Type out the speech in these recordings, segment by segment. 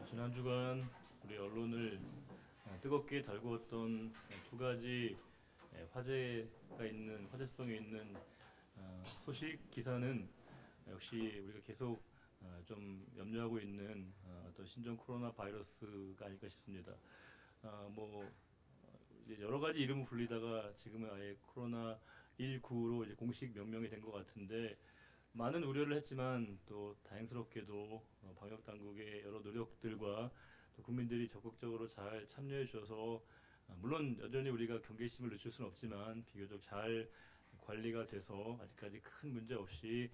지난 주간 우리 언론을 뜨겁게 달구었던 두 가지 화제성이 있는 소식 기사는 역시 우리가 계속 좀 염려하고 있는 어떤 신종 코로나 바이러스가 아닐까 싶습니다. 뭐 이제 여러 가지 이름을 불리다가 지금은 아예 코로나 19로 이제 공식 명명이 된 것 같은데, 많은 우려를 했지만 또 다행스럽게도 방역 당국의 여러 노력들과 또 국민들이 적극적으로 잘 참여해 주셔서 물론 여전히 우리가 경계심을 늦출 수는 없지만 비교적 잘 관리가 돼서 아직까지 큰 문제 없이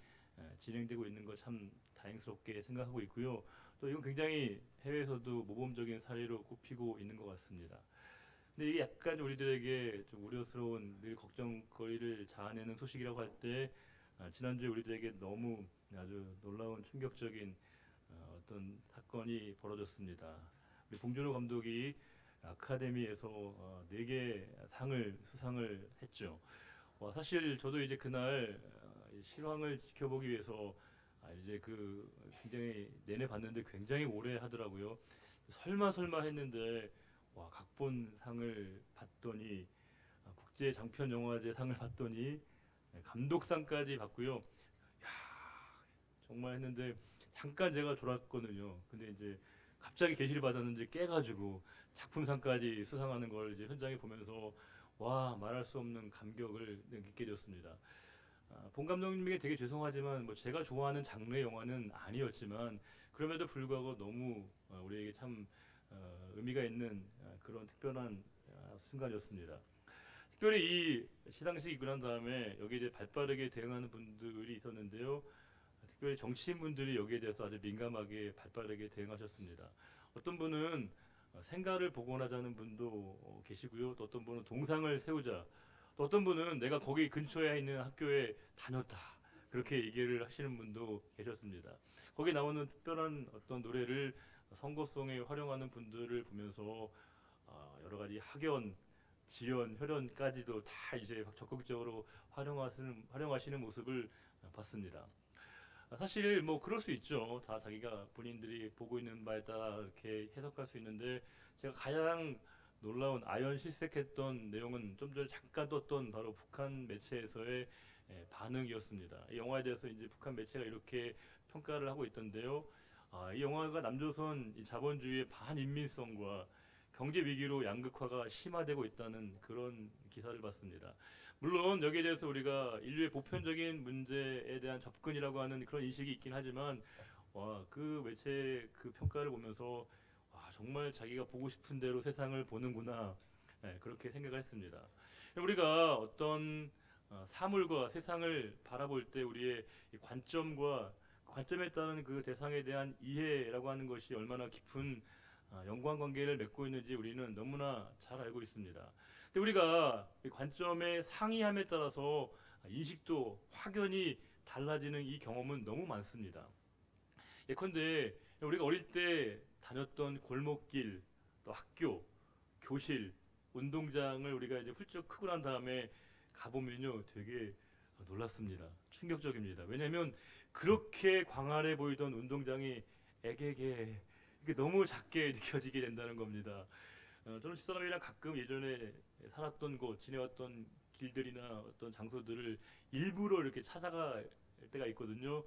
진행되고 있는 거 참 다행스럽게 생각하고 있고요. 또 이건 굉장히 해외에서도 모범적인 사례로 꼽히고 있는 것 같습니다. 근데 이게 약간 우리들에게 좀 우려스러운, 늘 걱정거리를 자아내는 소식이라고 할 때, 지난주에 우리들에게 너무 아주 놀라운 충격적인 어떤 사건이 벌어졌습니다. 우리 봉준호 감독이 아카데미에서 4개 상을 수상을 했죠. 사실 저도 이제 그날 이 실황을 지켜보기 위해서 이제 그 굉장히 내내 봤는데 굉장히 오래 하더라고요. 설마 했는데 각본상을 받더니, 국제 장편 영화제 상을 받더니 감독상까지 받고요. 야, 정말 했는데 잠깐 제가 졸았거든요. 근데 이제 갑자기 게시를 받았는지 깨가지고 작품상까지 수상하는 걸 이제 현장에 보면서 말할 수 없는 감격을 느끼게 되었습니다. 본 감독님에게 되게 죄송하지만 뭐 제가 좋아하는 장르의 영화는 아니었지만 그럼에도 불구하고 너무 우리에게 참 의미가 있는 그런 특별한 순간이었습니다. 특별히 이 시상식 있고 난 다음에 여기에 대해 발빠르게 대응하는 분들이 있었는데요. 특별히 정치인분들이 여기에 대해서 아주 민감하게 발빠르게 대응하셨습니다. 어떤 분은 생가를 복원하자는 분도 계시고요. 또 어떤 분은 동상을 세우자. 또 어떤 분은 내가 거기 근처에 있는 학교에 다녔다, 그렇게 얘기를 하시는 분도 계셨습니다. 거기 나오는 특별한 어떤 노래를 선거송에 활용하는 분들을 보면서 여러 가지 학연, 지연, 혈연까지도 다 이제 적극적으로 활용하시는 모습을 봤습니다. 사실 뭐 그럴 수 있죠. 다 자기가 본인들이 보고 있는 바에 따라 이렇게 해석할 수 있는데, 제가 가장 놀라운 아연 실색했던 내용은 좀 전에 잠깐 떴던 바로 북한 매체에서의 반응이었습니다. 이 영화에 대해서 이제 북한 매체가 이렇게 평가를 하고 있던데요. 이 영화가 남조선 이 자본주의의 반인민성과 경제 위기로 양극화가 심화되고 있다는 그런 기사를 봤습니다. 물론 여기에 대해서 우리가 인류의 보편적인 문제에 대한 접근이라고 하는 그런 인식이 있긴 하지만, 그 매체 그 평가를 보면서 정말 자기가 보고 싶은 대로 세상을 보는구나, 그렇게 생각을 했습니다. 우리가 어떤 사물과 세상을 바라볼 때 우리의 이 관점과 관점에 따른 그 대상에 대한 이해라고 하는 것이 얼마나 깊은 연관관계를 맺고 있는지 우리는 너무나 잘 알고 있습니다. 근데 우리가 이 관점의 상이함에 따라서 인식도 확연히 달라지는 이 경험은 너무 많습니다. 예컨대 우리가 어릴 때 다녔던 골목길, 또 학교, 교실, 운동장을 우리가 이제 훌쩍 크고 난 다음에 가보면요, 되게 놀랐습니다. 충격적입니다. 왜냐하면 그렇게 광활해 보이던 운동장이 에게게 이게 너무 작게 느껴지게 된다는 겁니다. 저는 집사람이랑 가끔 예전에 살았던 곳, 지내왔던 길들이나 어떤 장소들을 일부러 이렇게 찾아갈 때가 있거든요.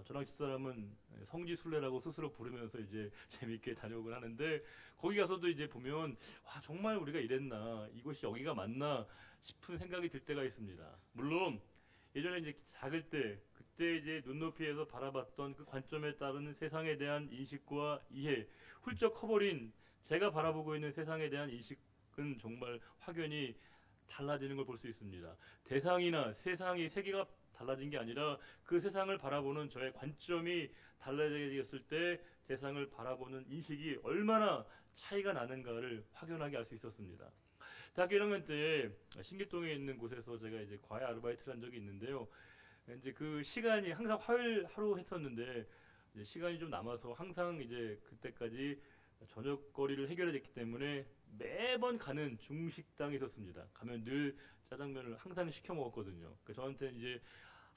저랑 집사람은 성지순례라고 스스로 부르면서 이제 재밌게 다녀오곤 하는데, 거기 가서도 이제 보면 정말 우리가 이랬나, 이곳이 여기가 맞나 싶은 생각이 들 때가 있습니다. 물론 예전에 이제 작을 때 그때 이제 눈높이에서 바라봤던 그 관점에 따른 세상에 대한 인식과 이해, 훌쩍 커버린 제가 바라보고 있는 세상에 대한 인식은 정말 확연히 달라지는 걸 볼 수 있습니다. 대상이나 세상이 세계가 달라진 게 아니라 그 세상을 바라보는 저의 관점이 달라졌을 때 세상을 바라보는 인식이 얼마나 차이가 나는가를 확연하게 알 수 있었습니다. 대학교 1학년 때 신길동에 있는 곳에서 제가 이제 과외 아르바이트를 한 적이 있는데요. 이제 그 시간이 항상 화요일 하루 했었는데, 이제 시간이 좀 남아서 항상 이제 그때까지 저녁거리를 해결해야 됐기 때문에 매번 가는 중식당이 있었습니다. 가면 늘 짜장면을 항상 시켜 먹었거든요. 저한테 이제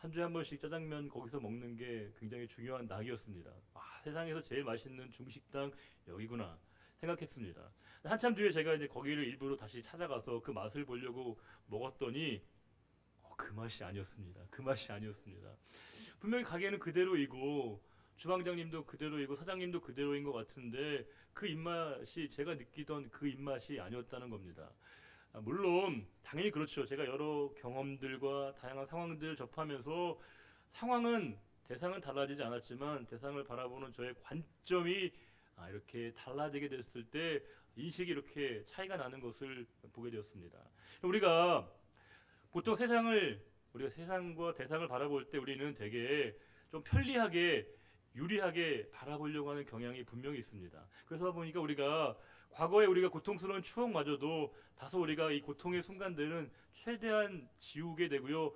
한 주에 한 번씩 짜장면 거기서 먹는 게 굉장히 중요한 낙이었습니다. 세상에서 제일 맛있는 중식당 여기구나 생각했습니다. 한참 뒤에 제가 이제 거기를 일부러 다시 찾아가서 그 맛을 보려고 먹었더니 그 맛이 아니었습니다. 그 맛이 아니었습니다. 분명히 가게는 그대로이고 주방장님도 그대로이고 사장님도 그대로인 것 같은데 그 입맛이 제가 느끼던 그 입맛이 아니었다는 겁니다. 물론 당연히 그렇죠. 제가 여러 경험들과 다양한 상황들을 접하면서 상황은 대상은 달라지지 않았지만 대상을 바라보는 저의 관점이 이렇게 달라지게 됐을 때 인식이 이렇게 차이가 나는 것을 보게 되었습니다. 우리가 보통 우리가 세상과 대상을 바라볼 때 우리는 되게 좀 편리하게 유리하게 바라보려고 하는 경향이 분명히 있습니다. 그래서 보니까 우리가 과거에 우리가 고통스러운 추억마저도 다소 우리가 이 고통의 순간들은 최대한 지우게 되고요.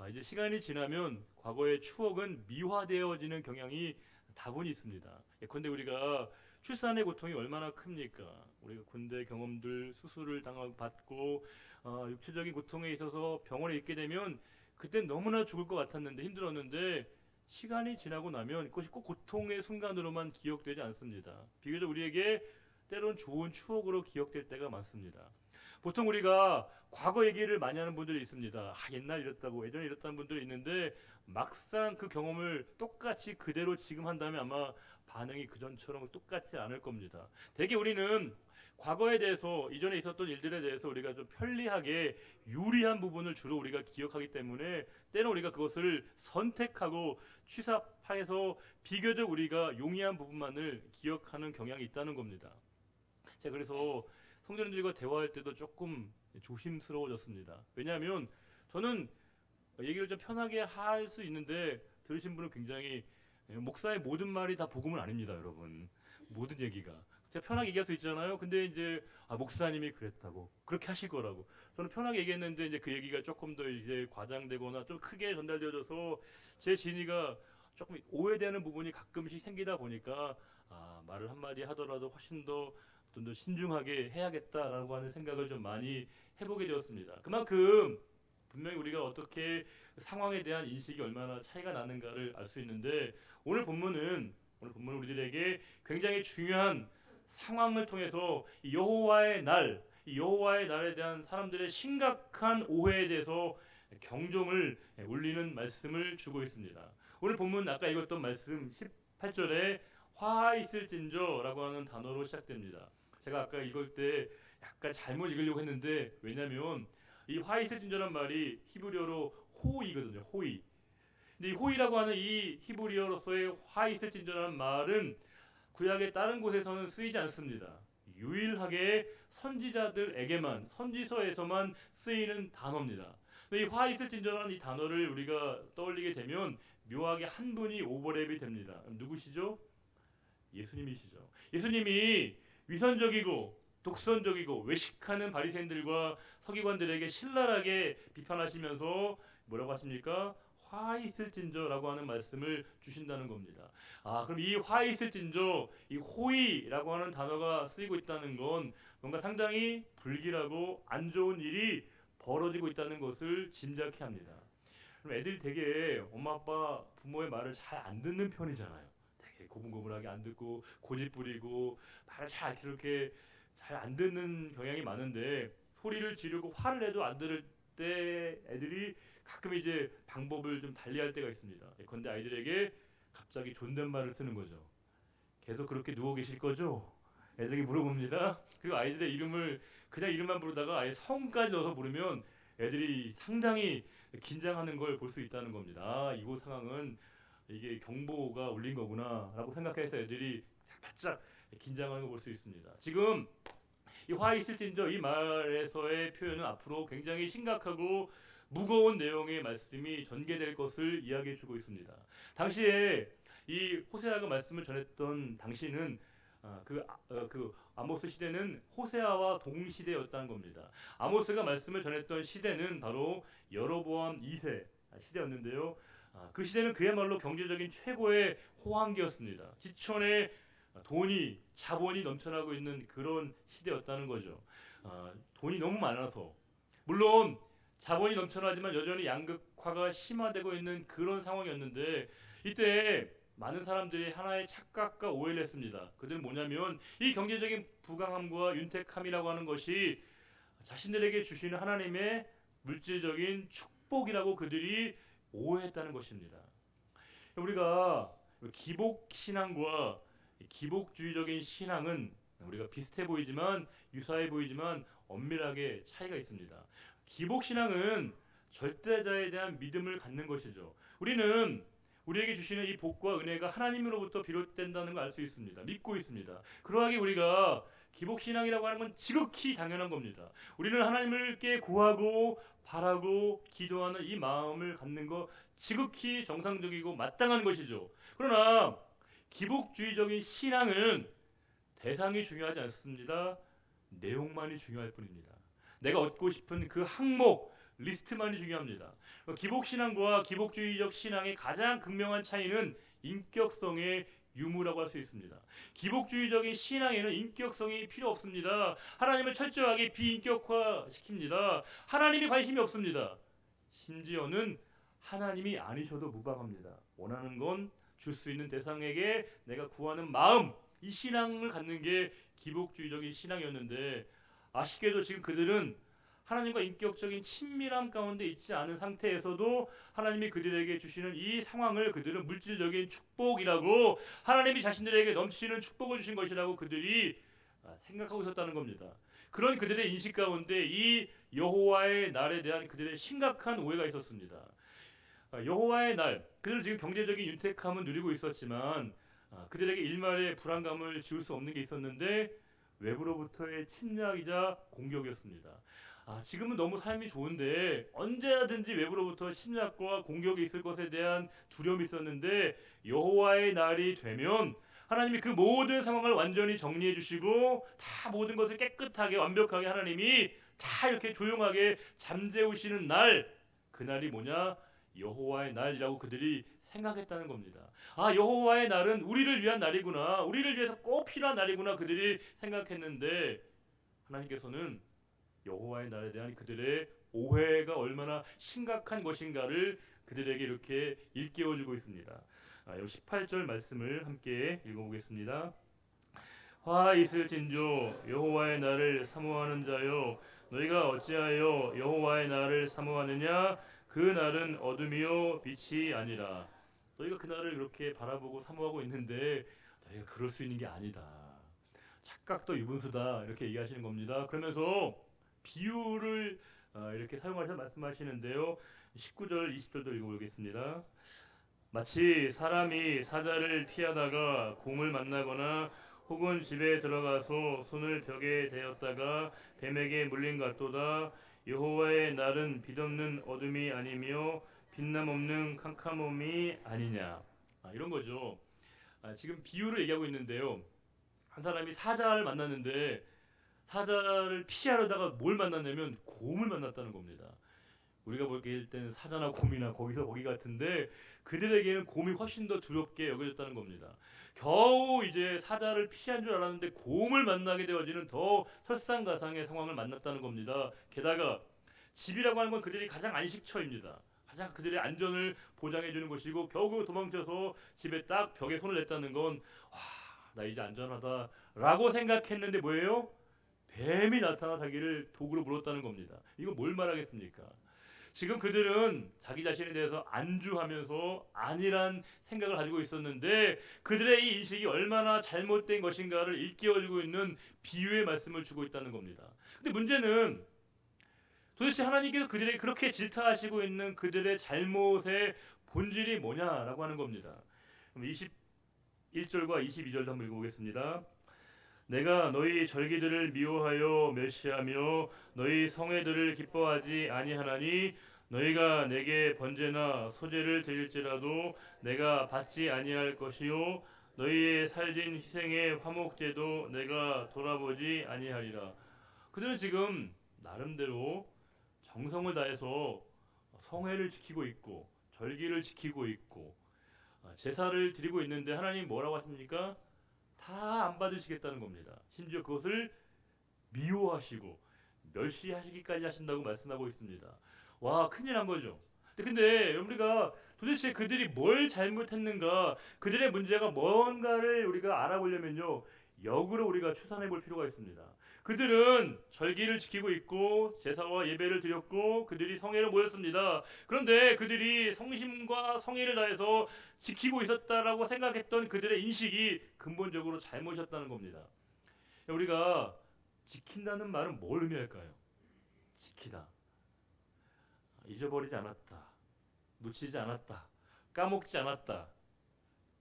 이제 시간이 지나면 과거의 추억은 미화되어지는 경향이 다분히 있습니다. 예컨대 우리가 출산의 고통이 얼마나 큽니까? 우리가 군대 경험들, 수술을 받고 육체적인 고통에 있어서 병원에 있게 되면 그땐 너무나 죽을 것 같았는데 힘들었는데 시간이 지나고 나면 그것이 꼭 고통의 순간으로만 기억되지 않습니다. 비교적 우리에게 때론 좋은 추억으로 기억될 때가 많습니다. 보통 우리가 과거 얘기를 많이 하는 분들이 있습니다. 옛날 이랬다고 예전에 이랬다는 분들이 있는데 막상 그 경험을 똑같이 그대로 지금 한다면 아마 반응이 그전처럼 똑같지 않을 겁니다. 대개 우리는 과거에 대해서 이전에 있었던 일들에 대해서 우리가 좀 편리하게 유리한 부분을 주로 우리가 기억하기 때문에 때로 우리가 그것을 선택하고 취사해서 비교적 우리가 용이한 부분만을 기억하는 경향이 있다는 겁니다. 제가 그래서 성도님들과 대화할 때도 조금 조심스러워졌습니다. 왜냐하면 저는 얘기를 좀 편하게 할 수 있는데 들으신 분은 굉장히 목사의 모든 말이 다 복음은 아닙니다, 여러분. 모든 얘기가 제가 편하게 얘기할 수 있잖아요. 근데 이제 목사님이 그랬다고 그렇게 하실 거라고 저는 편하게 얘기했는데 이제 그 얘기가 조금 더 이제 과장되거나 좀 크게 전달되어져서 제 진위가 조금 오해되는 부분이 가끔씩 생기다 보니까 말을 한마디 하더라도 훨씬 더 좀 더 신중하게 해야겠다라고 하는 생각을 좀 많이 해보게 되었습니다. 그만큼 분명히 우리가 어떻게 상황에 대한 인식이 얼마나 차이가 나는가를 알 수 있는데 오늘 본문은 우리들에게 굉장히 중요한 상황을 통해서 이 여호와의 날에 대한 사람들의 심각한 오해에 대해서 경종을 울리는 말씀을 주고 있습니다. 오늘 본문 아까 읽었던 말씀 18절에 화 있을진저라고 하는 단어로 시작됩니다. 제가 아까 읽을 때 약간 잘못 읽으려고 했는데 왜냐면 이 화 있을진저란 말이 히브리어로 호이거든요. 호이. 근데 이 호이라고 하는 이 히브리어로서의 화 있을진저라는 말은 구약의 다른 곳에서는 쓰이지 않습니다. 유일하게 선지자들에게만 선지서에서만 쓰이는 단어입니다. 이 화 있을진저라는 이 단어를 우리가 떠올리게 되면 묘하게 한 분이 오버랩이 됩니다. 누구시죠? 예수님이시죠. 예수님이 위선적이고 독선적이고 외식하는 바리새인들과 서기관들에게 신랄하게 비판하시면서 뭐라고 하십니까? 화 있을진저라고 하는 말씀을 주신다는 겁니다. 그럼 이 화 있을진저, 이 호의라고 하는 단어가 쓰이고 있다는 건 뭔가 상당히 불길하고 안 좋은 일이 벌어지고 있다는 것을 짐작케 합니다. 그럼 애들이 되게 엄마 아빠 부모의 말을 잘 안 듣는 편이잖아요. 되게 고분고분하게 안 듣고 고집 부리고 말을 잘 그렇게 잘 안 듣는 경향이 많은데 소리를 지르고 화를 내도 안 들을 때 애들이 가끔 이제 방법을 좀 달리할 때가 있습니다. 예컨대 아이들에게 갑자기 존댓말을 쓰는 거죠. 계속 그렇게 누워 계실 거죠? 애들에게 물어봅니다. 그리고 아이들의 이름을 그냥 이름만 부르다가 아예 성까지 넣어서 부르면 애들이 상당히 긴장하는 걸 볼 수 있다는 겁니다. 이곳 상황은 이게 경보가 울린 거구나라고 생각해서 애들이 바짝 긴장하는 걸 볼 수 있습니다. 지금 이 화 있을진저 이 말에서의 표현은 앞으로 굉장히 심각하고 무거운 내용의 말씀이 전개될 것을 이야기해 주고 있습니다. 당시에 이 호세아가 말씀을 전했던 당시는 그 아모스 시대는 호세아와 동시대였다는 겁니다. 아모스가 말씀을 전했던 시대는 바로 여로보암 2세 시대였는데요. 그 시대는 그야말로 경제적인 최고의 호황기였습니다. 지천에 돈이 자본이 넘쳐나고 있는 그런 시대였다는 거죠. 돈이 너무 많아서 물론 자본이 넘쳐나지만 여전히 양극화가 심화되고 있는 그런 상황이었는데 이때 많은 사람들이 하나의 착각과 오해를 했습니다. 그들은 뭐냐면 이 경제적인 부강함과 윤택함이라고 하는 것이 자신들에게 주시는 하나님의 물질적인 축복이라고 그들이 오해했다는 것입니다. 우리가 기복 신앙과 기복주의적인 신앙은 우리가 비슷해 보이지만 유사해 보이지만 엄밀하게 차이가 있습니다. 기복 신앙은 절대자에 대한 믿음을 갖는 것이죠. 우리는 우리에게 주시는 이 복과 은혜가 하나님으로부터 비롯된다는 걸 알 수 있습니다. 믿고 있습니다. 그러하게 우리가 기복 신앙이라고 하는 건 지극히 당연한 겁니다. 우리는 하나님께 구하고 바라고 기도하는 이 마음을 갖는 거 지극히 정상적이고 마땅한 것이죠. 그러나 기복주의적인 신앙은 대상이 중요하지 않습니다. 내용만이 중요할 뿐입니다. 내가 얻고 싶은 그 항목 리스트만이 중요합니다. 기복신앙과 기복주의적 신앙의 가장 극명한 차이는 인격성의 유무라고 할 수 있습니다. 기복주의적인 신앙에는 인격성이 필요 없습니다. 하나님을 철저하게 비인격화 시킵니다. 하나님이 관심이 없습니다. 심지어는 하나님이 아니셔도 무방합니다. 원하는 건 줄 수 있는 대상에게 내가 구하는 마음, 이 신앙을 갖는 게 기복주의적인 신앙이었는데 아쉽게도 지금 그들은 하나님과 인격적인 친밀함 가운데 있지 않은 상태에서도 하나님이 그들에게 주시는 이 상황을 그들은 물질적인 축복이라고 하나님이 자신들에게 넘치는 축복을 주신 것이라고 그들이 생각하고 있었다는 겁니다. 그런 그들의 인식 가운데 이 여호와의 날에 대한 그들의 심각한 오해가 있었습니다. 여호와의 날, 그들은 지금 경제적인 윤택함은 누리고 있었지만 그들에게 일말의 불안감을 지울 수 없는 게 있었는데 외부로부터의 침략이자 공격이었습니다. 지금은 너무 삶이 좋은데 언제든지 외부로부터 침략과 공격이 있을 것에 대한 두려움이 있었는데 여호와의 날이 되면 하나님이 그 모든 상황을 완전히 정리해 주시고 다 모든 것을 깨끗하게 완벽하게 하나님이 다 이렇게 조용하게 잠재우시는 날, 그날이 뭐냐? 여호와의 날이라고 그들이 생각했다는 겁니다. 여호와의 날은 우리를 위한 날이구나, 우리를 위해서 꼭 필요한 날이구나 그들이 생각했는데 하나님께서는 여호와의 날에 대한 그들의 오해가 얼마나 심각한 것인가를 그들에게 이렇게 일깨워주고 있습니다. 18절 말씀을 함께 읽어보겠습니다. 화 있을진저 여호와의 날을 사모하는 자여, 너희가 어찌하여 여호와의 날을 사모하느냐? 그 날은 어둠이요 빛이 아니라. 너희가 그 날을 이렇게 바라보고 사모하고 있는데 너희가 그럴 수 있는 게 아니다. 착각도 유분수다 이렇게 얘기하시는 겁니다. 그러면서 비유를 이렇게 사용하셔서 말씀하시는데요. 19절 20절도 읽어보겠습니다. 마치 사람이 사자를 피하다가 곰을 만나거나 혹은 집에 들어가서 손을 벽에 대었다가 뱀에게 물린 같도다. 여호와의 날은 빛없는 어둠이 아니며 빛남 없는 캄캄함이 아니냐. 이런 거죠. 지금 비유를 얘기하고 있는데요. 한 사람이 사자를 만났는데 사자를 피하려다가 뭘 만났냐면 곰을 만났다는 겁니다. 우리가 볼 때는 사자나 곰이나 거기서 거기 같은데 그들에게는 곰이 훨씬 더 두렵게 여겨졌다는 겁니다. 겨우 이제 사자를 피한 줄 알았는데 곰을 만나게 되어지는 더 설상가상의 상황을 만났다는 겁니다. 게다가 집이라고 하는 건 그들이 가장 안식처입니다. 가장 그들의 안전을 보장해 주는 것이고 겨우 도망쳐서 집에 딱 벽에 손을 냈다는 건 나 이제 안전하다라고 생각했는데 뭐예요? 뱀이 나타나 자기를 도구로 물었다는 겁니다. 이거 뭘 말하겠습니까? 지금 그들은 자기 자신에 대해서 안주하면서 아니란 생각을 가지고 있었는데 그들의 이 인식이 얼마나 잘못된 것인가를 일깨워주고 있는 비유의 말씀을 주고 있다는 겁니다. 근데 문제는 도대체 하나님께서 그들에게 그렇게 질타하시고 있는 그들의 잘못의 본질이 뭐냐라고 하는 겁니다. 21절과 22절도 한번 읽어보겠습니다. 내가 너희 절기들을 미워하여 멸시하며 너희 성회들을 기뻐하지 아니하나니 너희가 내게 번제나 소제를 드릴지라도 내가 받지 아니할 것이요 너희의 살진 희생의 화목제도 내가 돌아보지 아니하리라. 그들은 지금 나름대로 정성을 다해서 성회를 지키고 있고 절기를 지키고 있고 제사를 드리고 있는데 하나님 뭐라고 하십니까? 다 안 받으시겠다는 겁니다. 심지어 그것을 미워하시고 멸시하시기까지 하신다고 말씀하고 있습니다. 와, 큰일 난 거죠. 근데 우리가 도대체 그들이 뭘 잘못했는가, 그들의 문제가 뭔가를 우리가 알아보려면요, 역으로 우리가 추산해 볼 필요가 있습니다. 그들은 절기를 지키고 있고 제사와 예배를 드렸고 그들이 성회를 모였습니다. 그런데 그들이 성심과 성의를 다해서 지키고 있었다라고 생각했던 그들의 인식이 근본적으로 잘못이었다는 겁니다. 우리가 지킨다는 말은 뭘 의미할까요? 지키다. 잊어버리지 않았다. 놓치지 않았다. 까먹지 않았다.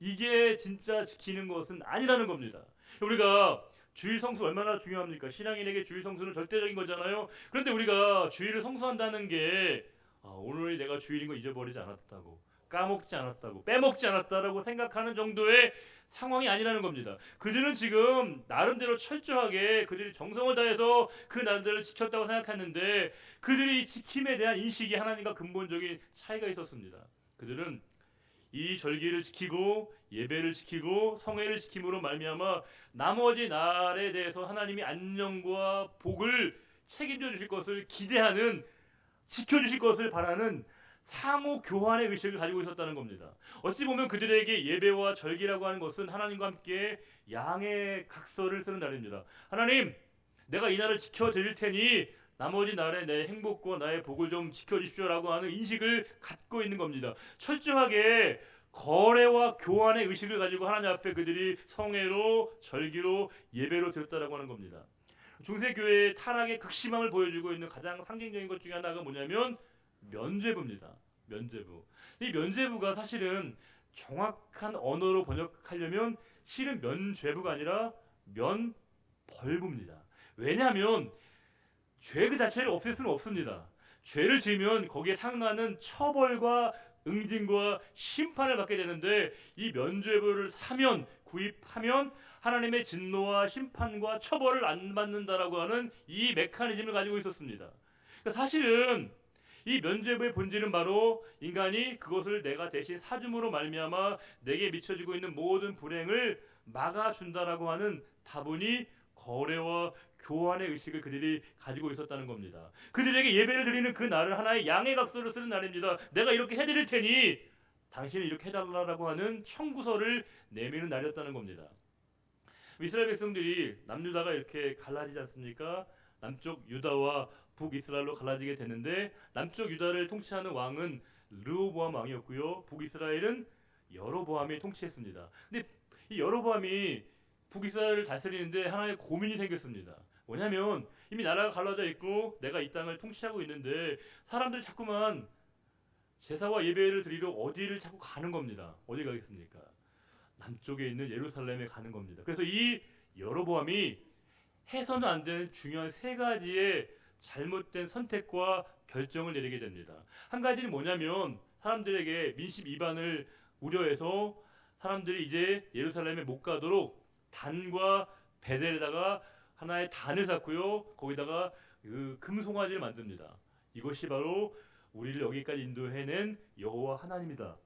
이게 진짜 지키는 것은 아니라는 겁니다. 우리가 주일 성수 얼마나 중요합니까? 신앙인에게 주일 성수는 절대적인 거잖아요. 그런데 우리가 주일을 성수한다는 게 오늘 내가 주일인 거 잊어버리지 않았다고, 까먹지 않았다고, 빼먹지 않았다라고 생각하는 정도의 상황이 아니라는 겁니다. 그들은 지금 나름대로 철저하게 그들이 정성을 다해서 그 날들을 지켰다고 생각했는데 그들이 지킴에 대한 인식이 하나님과 근본적인 차이가 있었습니다. 그들은 이 절기를 지키고 예배를 지키고 성회를 지킴으로 말미암아 나머지 날에 대해서 하나님이 안녕과 복을 책임져 주실 것을 기대하는, 지켜 주실 것을 바라는 상호 교환의 의식을 가지고 있었다는 겁니다. 어찌 보면 그들에게 예배와 절기라고 하는 것은 하나님과 함께 양의 각서를 쓰는 날입니다. 하나님, 내가 이 날을 지켜 드릴 테니 나머지 날에 내 행복과 나의 복을 좀 지켜주십시오라고 하는 인식을 갖고 있는 겁니다. 철저하게 거래와 교환의 의식을 가지고 하나님 앞에 그들이 성회로 절기로 예배로 드렸다라고 하는 겁니다. 중세교회의 타락의 극심함을 보여주고 있는 가장 상징적인 것 중에 하나가 뭐냐면 면죄부입니다. 면죄부. 이 면죄부가 사실은 정확한 언어로 번역하려면 실은 면죄부가 아니라 면벌부입니다. 왜냐하면 죄 그 자체를 없앨 수는 없습니다. 죄를 지으면 거기에 상응하는 처벌과 응징과 심판을 받게 되는데 이 면죄부를 사면 구입하면 하나님의 진노와 심판과 처벌을 안 받는다라고 하는 이 메커니즘을 가지고 있었습니다. 그러니까 사실은 이 면죄부의 본질은 바로 인간이 그것을 내가 대신 사줌으로 말미암아 내게 미쳐지고 있는 모든 불행을 막아준다라고 하는 다분히 거래와 교환의 의식을 그들이 가지고 있었다는 겁니다. 그들에게 예배를 드리는 그 날은 하나의 양의 각서를 쓰는 날입니다. 내가 이렇게 해드릴 테니 당신은 이렇게 해달라고 하는 청구서를 내미는 날이었다는 겁니다. 이스라엘 백성들이 남유다가 이렇게 갈라지지 않습니까? 남쪽 유다와 북이스라엘로 갈라지게 되는데 남쪽 유다를 통치하는 왕은 르호보암 왕이었고요. 북이스라엘은 여로보암이 통치했습니다. 근데 이 여로보암이 북이스라엘을 다스리는데 하나의 고민이 생겼습니다. 뭐냐면 이미 나라가 갈라져 있고 내가 이 땅을 통치하고 있는데 사람들이 자꾸만 제사와 예배를 드리러 어디를 자꾸 가는 겁니다. 어디 가겠습니까? 남쪽에 있는 예루살렘에 가는 겁니다. 그래서 이 여로보암이 해서는 안 되는 중요한 세 가지의 잘못된 선택과 결정을 내리게 됩니다. 한 가지는 뭐냐면 사람들에게 민심 이반을 우려해서 사람들이 이제 예루살렘에 못 가도록 단과 베델에다가 하나의 단을 쌓고요. 거기다가 그 금송아지를 만듭니다. 이것이 바로 우리를 여기까지 인도해낸 여호와 하나님이다.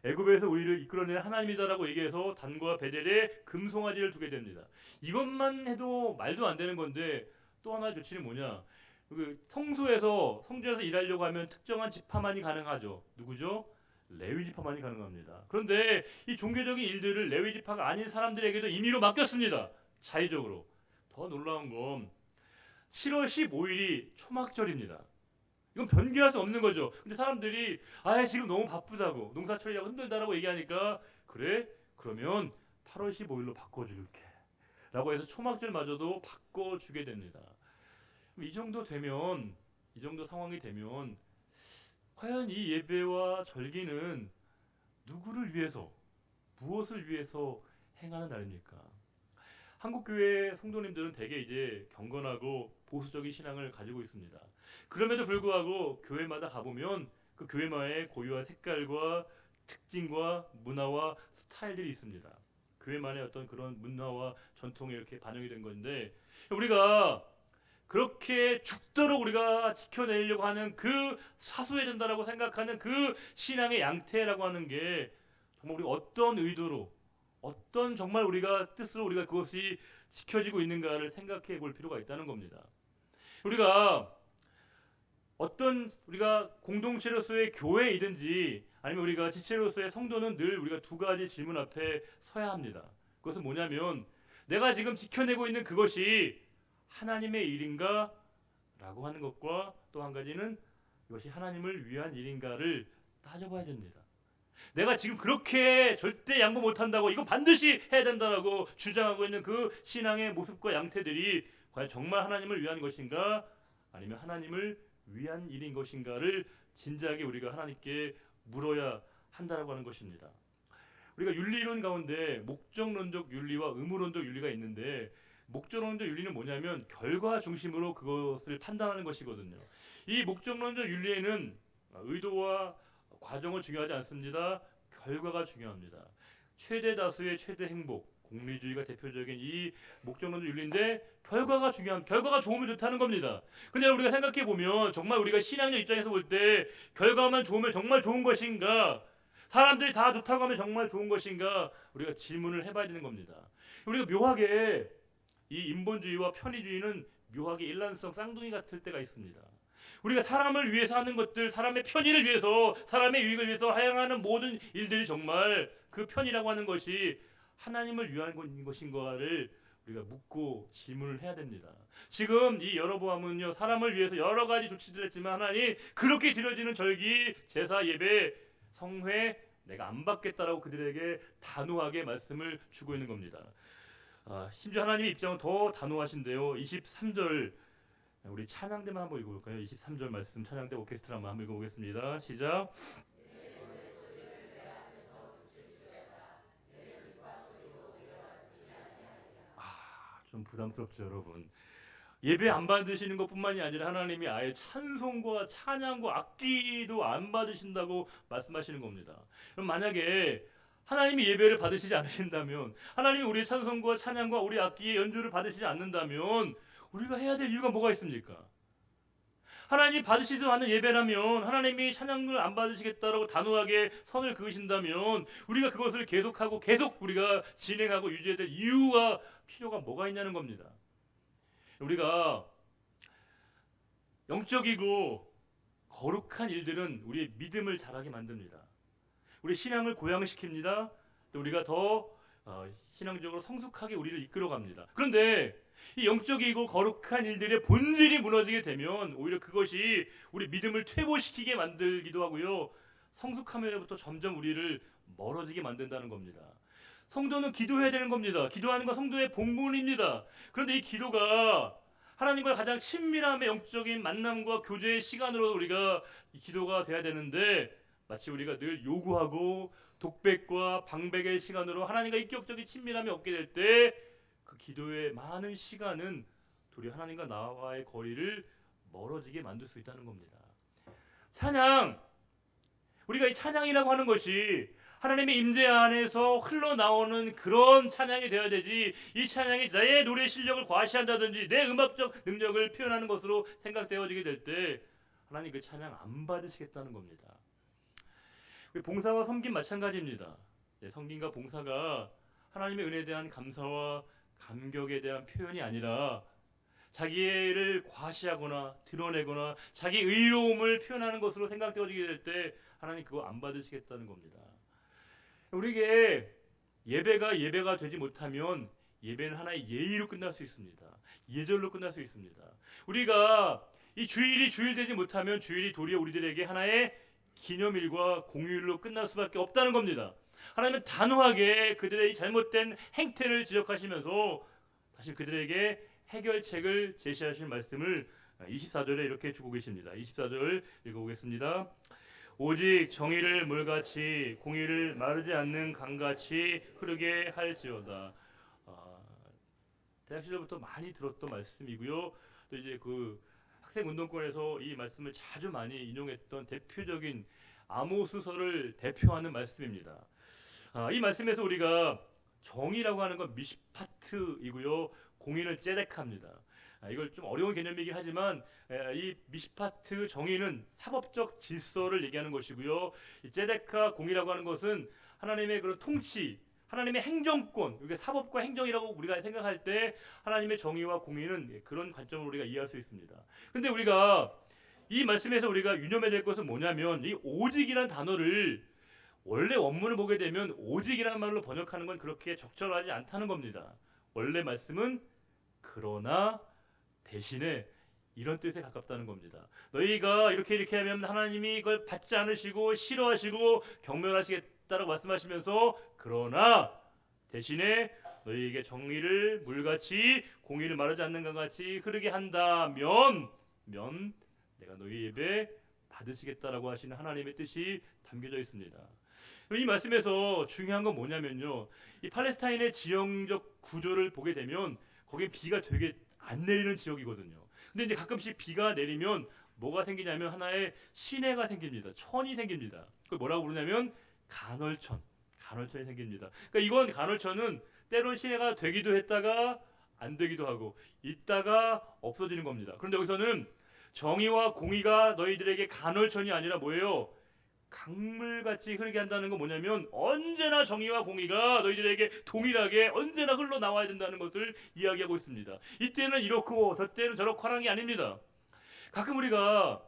애굽에서 우리를 이끌어낸 하나님이다라고 얘기해서 단과 베델에 금송아지를 두게 됩니다. 이것만 해도 말도 안 되는 건데 또 하나의 조치는 뭐냐? 성소에서 일하려고 하면 특정한 지파만이 가능하죠. 누구죠? 레위 지파만이 가능합니다. 그런데 이 종교적인 일들을 레위 지파가 아닌 사람들에게도 임의로 맡겼습니다. 자의적으로. 더 놀라운 건 7월 15일이 초막절입니다. 이건 변기할 수 없는 거죠. 근데 사람들이 지금 너무 바쁘다고 농사철이라고 힘들다라고 얘기하니까 그래? 그러면 8월 15일로 바꿔줄게 라고 해서 초막절마저도 바꿔주게 됩니다. 이 정도 되면, 이 정도 상황이 되면 과연 이 예배와 절기는 누구를 위해서, 무엇을 위해서 행하는 날입니까? 한국교회 성도님들은 대개 이제 경건하고 보수적인 신앙을 가지고 있습니다. 그럼에도 불구하고 교회마다 가보면 그 교회만의 고유한 색깔과 특징과 문화와 스타일들이 있습니다. 교회만의 어떤 그런 문화와 전통이 이렇게 반영이 된 건데 우리가 그렇게 죽도록 우리가 지켜내려고 하는 그 사수해야 된다라고 생각하는 그 신앙의 양태라고 하는 게 정말 우리가 어떤 의도로 어떤 정말 우리가 뜻으로 우리가 그것이 지켜지고 있는가를 생각해 볼 필요가 있다는 겁니다. 우리가 어떤 우리가 공동체로서의 교회이든지 아니면 우리가 지체로서의 성도는 늘 우리가 두 가지 질문 앞에 서야 합니다. 그것은 뭐냐면 내가 지금 지켜내고 있는 그것이 하나님의 일인가? 라고 하는 것과 또 한 가지는 이것이 하나님을 위한 일인가를 따져봐야 됩니다. 내가 지금 그렇게 절대 양보 못한다고 이거 반드시 해야 된다라고 주장하고 있는 그 신앙의 모습과 양태들이 과연 정말 하나님을 위한 것인가 아니면 하나님을 위한 일인 것인가를 진지하게 우리가 하나님께 물어야 한다라고 하는 것입니다. 우리가 윤리론 가운데 목적론적 윤리와 의무론적 윤리가 있는데 목적론적 윤리는 뭐냐면 결과 중심으로 그것을 판단하는 것이거든요. 이 목적론적 윤리에는 의도와 과정은 중요하지 않습니다. 결과가 중요합니다. 최대 다수의 최대 행복, 공리주의가 대표적인 이 목적론적 윤리인데 결과가 중요한 결과가 좋으면 좋다는 겁니다. 근데 우리가 생각해 보면 정말 우리가 신앙적 입장에서 볼 때 결과만 좋으면 정말 좋은 것인가? 사람들이 다 좋다고 하면 정말 좋은 것인가? 우리가 질문을 해봐야 되는 겁니다. 우리가 묘하게 이 인본주의와 편의주의는 묘하게 일란성 쌍둥이 같을 때가 있습니다. 우리가 사람을 위해서 하는 것들, 사람의 편의를 위해서, 사람의 유익을 위해서 하양하는 모든 일들이 정말 그 편이라고 하는 것이 하나님을 위한 것인가를 우리가 묻고 질문을 해야 됩니다. 지금 이 여로보암은요 사람을 위해서 여러 가지 조치들을 했지만 하나님 그렇게 드려지는 절기, 제사, 예배, 성회 내가 안 받겠다라고 그들에게 단호하게 말씀을 주고 있는 겁니다. 심지어 하나님의 입장은 더 단호하신데요. 23절 우리 찬양대만 한번 읽어볼까요? 23절 말씀 찬양대 오케스트라 한번 읽어보겠습니다. 시작. 좀 부담스럽죠 여러분. 예배 안 받으시는 것뿐만이 아니라 하나님이 아예 찬송과 찬양과 악기도 안 받으신다고 말씀하시는 겁니다. 그럼 만약에 하나님이 예배를 받으시지 않으신다면 하나님이 우리의 찬송과 찬양과 우리 악기의 연주를 받으시지 않는다면 우리가 해야 될 이유가 뭐가 있습니까? 하나님이 받으시지 않는 예배라면 하나님이 찬양을 안 받으시겠다라고 단호하게 선을 그으신다면 우리가 그것을 계속하고 계속 우리가 진행하고 유지해야 될 이유가 필요가 뭐가 있냐는 겁니다. 우리가 영적이고 거룩한 일들은 우리의 믿음을 자라게 만듭니다. 우리 신앙을 고양시킵니다. 또 우리가 더 신앙적으로 성숙하게 우리를 이끌어갑니다. 그런데 이 영적이고 거룩한 일들의 본질이 무너지게 되면 오히려 그것이 우리 믿음을 퇴보시키게 만들기도 하고요. 성숙함에부터 점점 우리를 멀어지게 만든다는 겁니다. 성도는 기도해야 되는 겁니다. 기도하는 건 성도의 본분입니다. 그런데 이 기도가 하나님과 가장 친밀함의 영적인 만남과 교제의 시간으로 우리가 이 기도가 돼야 되는데 마치 우리가 늘 요구하고 독백과 방백의 시간으로 하나님과 인격적인 친밀함이 없게 될 때 그 기도의 많은 시간은 도리어 하나님과 나와의 거리를 멀어지게 만들 수 있다는 겁니다. 찬양, 우리가 이 찬양이라고 하는 것이 하나님의 임재 안에서 흘러나오는 그런 찬양이 되어야 되지 이 찬양이 내 노래 실력을 과시한다든지 내 음악적 능력을 표현하는 것으로 생각되어지게 될 때 하나님 그 찬양 안 받으시겠다는 겁니다. 봉사와 섬김 마찬가지입니다. 섬김과 봉사가 하나님의 은혜에 대한 감사와 감격에 대한 표현이 아니라 자기를 과시하거나 드러내거나 자기 의로움을 표현하는 것으로 생각되어지게 될 때 하나님 그거 안 받으시겠다는 겁니다. 우리에게 예배가 되지 못하면 예배는 하나의 예의로 끝날 수 있습니다. 예절로 끝날 수 있습니다. 우리가 이 주일이 주일되지 못하면 주일이 도리어 우리들에게 하나의 기념일과 공휴일로 끝날 수밖에 없다는 겁니다. 하나님은 단호하게 그들의 잘못된 행태를 지적하시면서 다시 그들에게 해결책을 제시하실 말씀을 24절에 이렇게 주고 계십니다. 24절 읽어보겠습니다. 오직 정의를 물같이 공의를 마르지 않는 강같이 흐르게 할지어다. 대학 시절부터 많이 들었던 말씀이고요. 또 이제 그 학생 운동권에서 이 말씀을 자주 많이 인용했던 대표적인 아모스서를 대표하는 말씀입니다. 이 말씀에서 우리가 정의라고 하는 건 미시파트이고요. 공의는 ጼ데카입니다. 이걸 좀 어려운 개념이긴 하지만 이 미시파트 정의는 사법적 질서를 얘기하는 것이고요. 이 ጼ데카 공의라고 하는 것은 하나님의 그런 통치, 하나님의 행정권, 이게 사법과 행정이라고 우리가 생각할 때 하나님의 정의와 공의는 그런 관점으로 우리가 이해할 수 있습니다. 근데 우리가 이 말씀에서 우리가 유념해야 될 것은 뭐냐면 이 오직이란 단어를 원래 원문을 보게 되면 오직이라는 말로 번역하는 건 그렇게 적절하지 않다는 겁니다. 원래 말씀은 그러나 대신에 이런 뜻에 가깝다는 겁니다. 너희가 이렇게 하면 하나님이 이걸 받지 않으시고 싫어하시고 경멸하시겠다라고 말씀하시면서 그러나 대신에 너희에게 정의를 물같이 공의를 마르지 않는 것 같이 흐르게 한다면 내가 너희 예배 받으시겠다라고 하시는 하나님의 뜻이 담겨져 있습니다. 이 말씀에서 중요한 건 뭐냐면요. 이 팔레스타인의 지형적 구조를 보게 되면 거기에 비가 되게 안 내리는 지역이거든요. 근데 이제 가끔씩 비가 내리면 뭐가 생기냐면 하나의 시내가 생깁니다. 천이 생깁니다. 그걸 뭐라고 부르냐면 간헐천이 생깁니다. 그러니까 이건 간헐천은 때론 시내가 되기도 했다가 안 되기도 하고 있다가 없어지는 겁니다. 그런데 여기서는 정의와 공의가 너희들에게 간헐천이 아니라 뭐예요? 강물같이 흐르게 한다는 건 뭐냐면 언제나 정의와 공의가 너희들에게 동일하게 언제나 흘러나와야 된다는 것을 이야기하고 있습니다. 이때는 이렇고 저때는 저렇고 하는 게 아닙니다. 가끔 우리가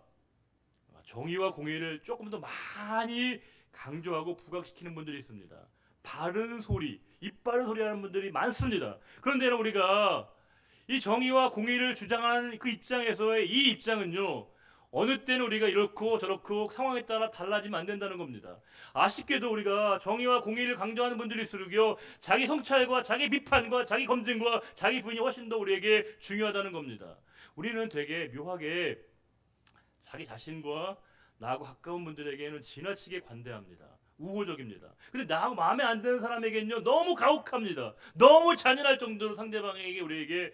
정의와 공의를 조금 더 많이 강조하고 부각시키는 분들이 있습니다. 바른 소리, 입 바른 소리 하는 분들이 많습니다. 그런데 우리가 이 정의와 공의를 주장하는 그 입장에서의 이 입장은요, 어느 때는 우리가 이렇고 저렇고 상황에 따라 달라지면 안 된다는 겁니다. 아쉽게도 우리가 정의와 공의를 강조하는 분들일수록요, 자기 성찰과 자기 비판과 자기 검증과 자기 부인이 훨씬 더 우리에게 중요하다는 겁니다. 우리는 되게 묘하게 자기 자신과 나하고 가까운 분들에게는 지나치게 관대합니다. 우호적입니다. 근데 나하고 마음에 안 드는 사람에게는요, 너무 가혹합니다. 너무 잔인할 정도로 상대방에게 우리에게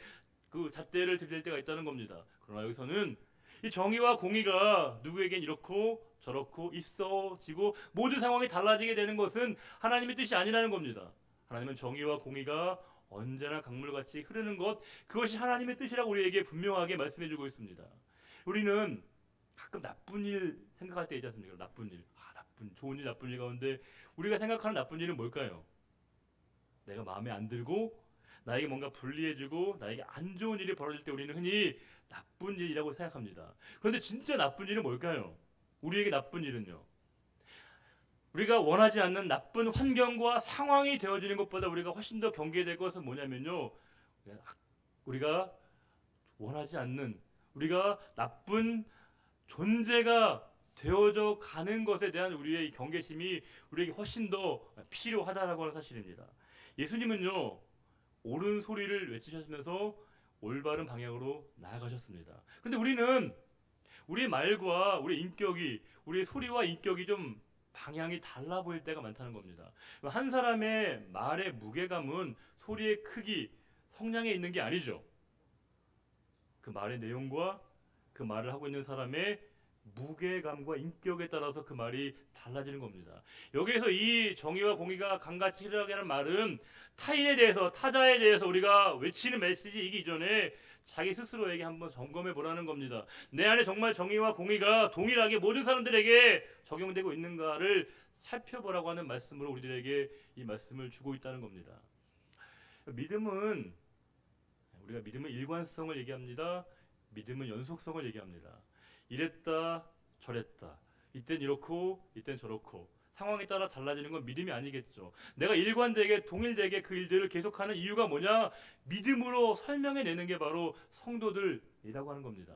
그 잣대를 들일 때가 있다는 겁니다. 그러나 여기서는 이 정의와 공의가 누구에겐 이렇고 저렇고 있어지고 모든 상황이 달라지게 되는 것은 하나님의 뜻이 아니라는 겁니다. 하나님은 정의와 공의가 언제나 강물같이 흐르는 것, 그것이 하나님의 뜻이라고 우리에게 분명하게 말씀해주고 있습니다. 우리는 가끔 나쁜 일 생각할 때 있지 않습니까? 나쁜 일, 좋은 일, 나쁜 일 가운데 우리가 생각하는 나쁜 일은 뭘까요? 내가 마음에 안 들고 나에게 뭔가 불리해지고 나에게 안 좋은 일이 벌어질 때 우리는 흔히 나쁜 일이라고 생각합니다. 그런데 진짜 나쁜 일은 뭘까요? 우리에게 나쁜 일은요, 우리가 원하지 않는 나쁜 환경과 상황이 되어지는 것보다 우리가 훨씬 더 경계해야 될 것은 뭐냐면요, 우리가 원하지 않는, 우리가 나쁜 존재가 되어져 가는 것에 대한 우리의 경계심이 우리에게 훨씬 더 필요하다라고 하는 사실입니다. 예수님은요, 옳은 소리를 외치셨으면서 올바른 방향으로 나아가셨습니다. 그런데 우리는 우리의 말과 우리의 인격이, 우리의 소리와 인격이 좀 방향이 달라 보일 때가 많다는 겁니다. 한 사람의 말의 무게감은 소리의 크기, 성량에 있는 게 아니죠. 그 말의 내용과 그 말을 하고 있는 사람의 무게감과 인격에 따라서 그 말이 달라지는 겁니다. 여기에서 이 정의와 공의가 강같이 흐르게 하는 말은 타인에 대해서, 타자에 대해서 우리가 외치는 메시지이기 이전에 자기 스스로에게 한번 점검해 보라는 겁니다. 내 안에 정말 정의와 공의가 동일하게 모든 사람들에게 적용되고 있는가를 살펴보라고 하는 말씀으로 우리들에게 이 말씀을 주고 있다는 겁니다. 믿음은, 우리가 믿음은 일관성을 얘기합니다. 믿음은 연속성을 얘기합니다. 이랬다 저랬다, 이땐 이렇고 이땐 저렇고 상황에 따라 달라지는 건 믿음이 아니겠죠. 내가 일관되게 동일되게 그 일들을 계속하는 이유가 뭐냐? 믿음으로 설명해내는 게 바로 성도들이라고 하는 겁니다.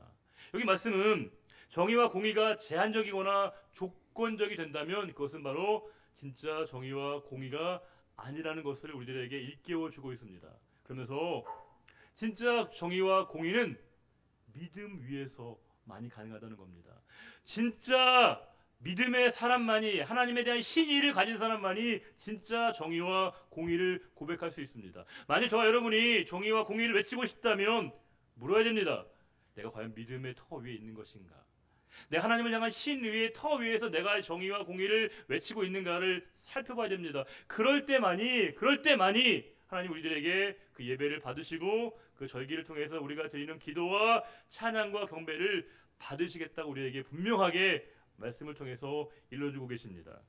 여기 말씀은 정의와 공의가 제한적이거나 조건적이 된다면 그것은 바로 진짜 정의와 공의가 아니라는 것을 우리들에게 일깨워주고 있습니다. 그러면서 진짜 정의와 공의는 믿음 위에서 많이 가능하다는 겁니다. 진짜 믿음의 사람만이, 하나님에 대한 신의를 가진 사람만이 진짜 정의와 공의를 고백할 수 있습니다. 만약 저와 여러분이 정의와 공의를 외치고 싶다면 물어야 됩니다. 내가 과연 믿음의 터 위에 있는 것인가? 내가 하나님을 향한 신의의 터 위에서 내가 정의와 공의를 외치고 있는가를 살펴봐야 됩니다. 그럴 때만이 하나님 우리들에게 그 예배를 받으시고 그 절기를 통해서 우리가 드리는 기도와 찬양과 경배를 받으시겠다고 우리에게 분명하게 말씀을 통해서 일러주고 계십니다.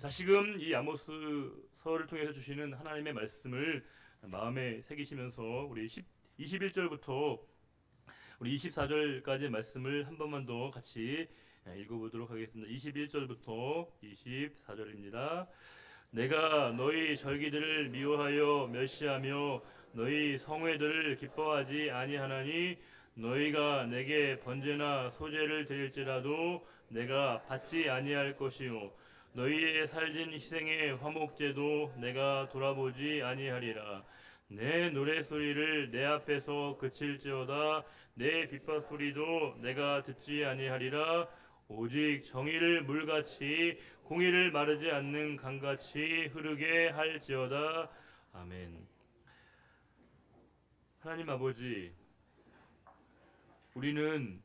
다시금 이 아모스서를 통해서 주시는 하나님의 말씀을 마음에 새기시면서 우리 21절부터 우리 24절까지 말씀을 한 번만 더 같이 읽어보도록 하겠습니다. 21절부터 24절입니다. 내가 너희 절기들을 미워하여 멸시하며 너희 성회들을 기뻐하지 아니하나니 너희가 내게 번제나 소제를 드릴지라도 내가 받지 아니할 것이요 너희의 살진 희생의 화목제도 내가 돌아보지 아니하리라. 내 노래소리를 내 앞에서 그칠지어다 내 빗바소리도 내가 듣지 아니하리라. 오직 정의를 물같이 공의를 마르지 않는 강같이 흐르게 할지어다. 아멘. 하나님 아버지, 우리는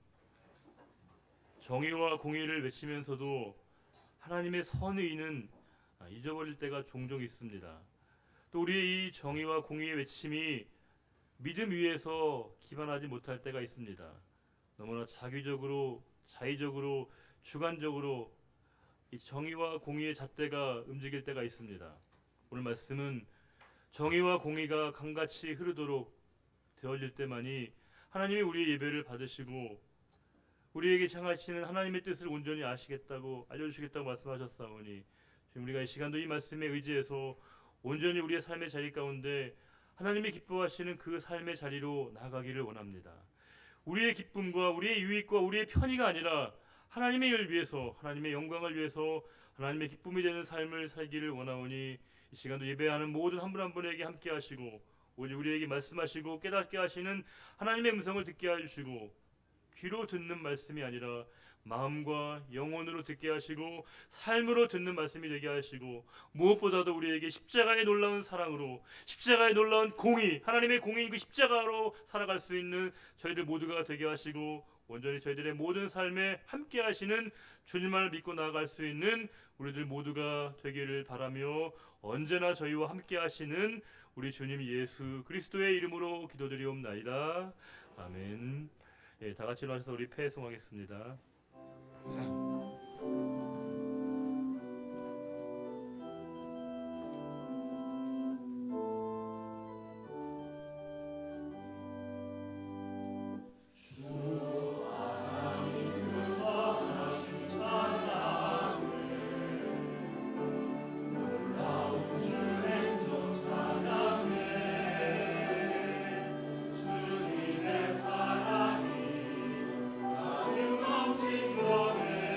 정의와 공의를 외치면서도 하나님의 선의는 잊어버릴 때가 종종 있습니다. 또 우리의 이 정의와 공의의 외침이 믿음 위에서 기반하지 못할 때가 있습니다. 너무나 자기적으로, 자의적으로, 주관적으로 이 정의와 공의의 잣대가 움직일 때가 있습니다. 오늘 말씀은 정의와 공의가 강같이 흐르도록 되어질 때만이 하나님이 우리의 예배를 받으시고 우리에게 향하시는 하나님의 뜻을 온전히 아시겠다고 알려주시겠다고 말씀하셨사오니 지금 우리가 이 시간도 이 말씀에 의지해서 온전히 우리의 삶의 자리 가운데 하나님이 기뻐하시는 그 삶의 자리로 나아가기를 원합니다. 우리의 기쁨과 우리의 유익과 우리의 편의가 아니라 하나님의 일을 위해서 하나님의 영광을 위해서 하나님의 기쁨이 되는 삶을 살기를 원하오니 이 시간도 예배하는 모든 한 분 한 분에게 함께 하시고 오직 우리에게 말씀하시고 깨닫게 하시는 하나님의 음성을 듣게 해주시고 귀로 듣는 말씀이 아니라 마음과 영혼으로 듣게 하시고 삶으로 듣는 말씀이 되게 하시고 무엇보다도 우리에게 십자가의 놀라운 사랑으로 십자가의 놀라운 공의 하나님의 공의인 그 십자가로 살아갈 수 있는 저희들 모두가 되게 하시고 온전히 저희들의 모든 삶에 함께 하시는 주님을 믿고 나아갈 수 있는 우리들 모두가 되기를 바라며 언제나 저희와 함께 하시는 우리 주님 예수 그리스도의 이름으로 기도드리옵나이다. 아멘. 예, 다 같이 일어나셔서 우리 패송하겠습니다. 주님의 사랑이 나는 넘친 거네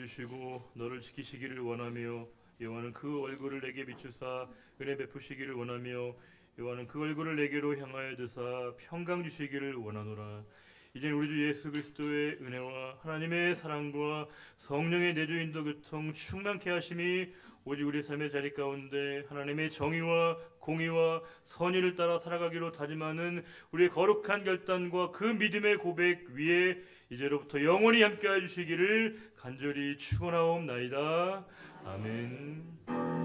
주시고 너를 지키시기를 원하며 여호와는 그 얼굴을 내게 비추사 은혜 베푸시기를 원하며 여호와는 그 얼굴을 내게로 향하여 드사 평강 주시기를 원하노라. 이제 우리 주 예수 그리스도의 은혜와 하나님의 사랑과 성령의 내주 인도 교통 충만케 하심이 오직 우리 삶의 자리 가운데 하나님의 정의와 공의와 선의를 따라 살아가기로 다짐하는 우리의 거룩한 결단과 그 믿음의 고백 위에 이제로부터 영원히 함께해 주시기를 간절히 축원하옵나이다. 아멘.